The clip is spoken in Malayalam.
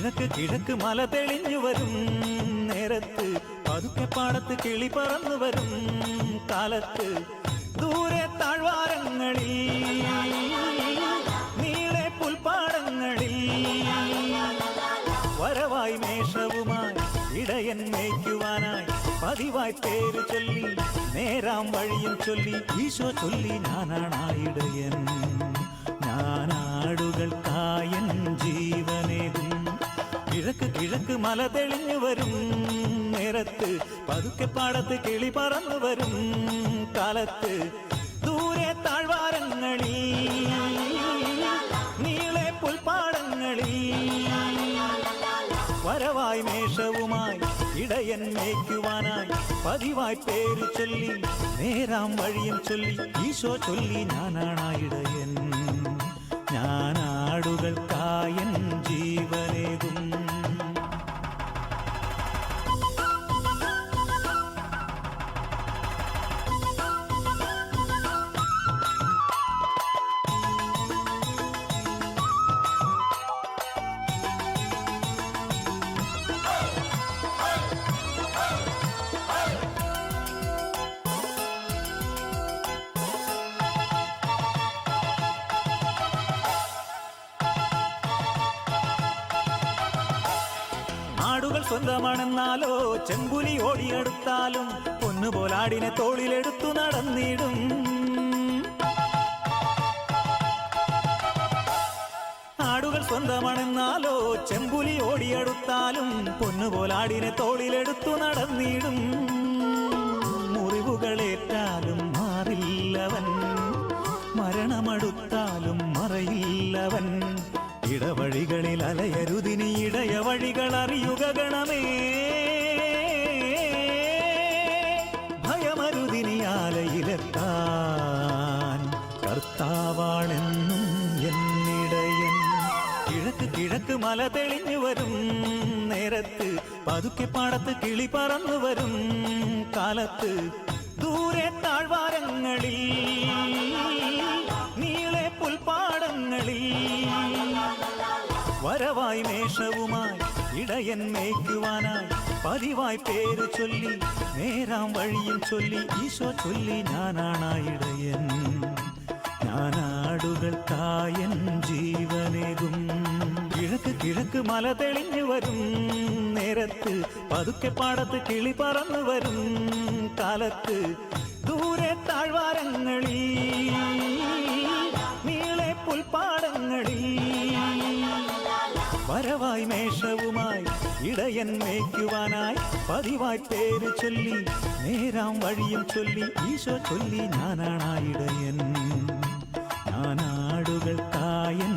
കിഴക്ക് കിഴക്ക് മല തെളിഞ്ഞു വരും നേരത്ത് പതുക്കെ പാടത്ത് കിളി പറന്നു വരും കാലത്ത് ദൂരെ താഴ്വാരങ്ങളിൽ നീളെ പുൽപ്പാടങ്ങളിൽ വരവായി മേഷവുമായി ഇടയൻ മേയ്ക്കുവാനായി പതിവായി പേര് ചൊല്ലി നേരാം വഴിയും ചൊല്ലി ഈശോ ചൊല്ലി ഞാനാണായിടയൻ ഞാനാടുകൾക്കായൻ ജീവനേകും കിഴക്ക് കിഴക്ക് മല തെളിഞ്ഞു വരും നേരത്ത് പതുക്കെ പാടത്ത് കിളി പറന്നു വരും കാലത്ത് ദൂരെ താഴ്വാരങ്ങളിൽ നീളെ പുൽപ്പാടങ്ങളിൽ വരവായി മേഷവുമായി ഇടയൻ മേയ്ക്കുവാനായി പതിവായി പേര് ചൊല്ലി നേരാം വഴിയും ചൊല്ലി ഈശോ ചൊല്ലി ഞാനാണായിടയൻ ഞാനാടുകൾക്കായൻ ജീവനേകും ആടുകൾ സ്വന്തമാണെന്നാലോ ചെമ്പുലി ഓടിയെടുത്താലും പൊന്നുപോലാടിനെ തോളിലെടുത്തു നടന്നിടും ആടുകൾ സ്വന്തമാണെന്നാലോ ചെമ്പുലി ഓടിയെടുത്താലും പൊന്നുപോലാടിനെ തോളിലെടുത്തു നടന്നിടും മുറിവുകളേറ്റാലും മാറില്ലവൻ മരണമടുത്താലും മറയില്ലവൻ ഇടവഴികളിൽ അലയരുതിനി ഇടയ വഴികൾ അറിയുക ഗണമേ ഭയമരുതിനി ആലയിലെത്താൻ കർത്താവാണെന്നും എന്നിടയൻ കിഴക്ക് കിഴക്ക് മല തെളിഞ്ഞു വരും നേരത്ത് പതുക്കെ പാടത്ത് കിളി പറന്നു വരും കാലത്ത് ദൂരെ താഴ്വാരങ്ങളിൽ നീളെ പുൽപ്പാടങ്ങളിൽ വരവായി മേഷവുമായി ഇടയൻ മേയ്ക്കുവാനായി പതിവായി പേര് ചൊല്ലി നേരാം വഴിയും ചൊല്ലി ഈശോ ചൊല്ലി ഞാനാണായിടയൻ ഞാനാടുകൾക്കായൻ ജീവനേകും കിഴക്ക് കിഴക്ക് മല തെളിഞ്ഞു വരും നേരത്ത് പതുക്കെ പാടത്ത് കിളി പറന്നു വരും കാലത്ത് ദൂരെ താഴ്വാരങ്ങളിൽ നീളെ പുൽപ്പാടങ്ങളിൽ വരവായി മേഷവുമായി ഇടയൻ മേയ്ക്കുവാനായി പതിവായി പേര് ചൊല്ലി നേരാം വഴിയും ചൊല്ലി ഈശോ ചൊല്ലി ഞാനാണായിടയൻ ഞാനാടുകൾക്കായൻ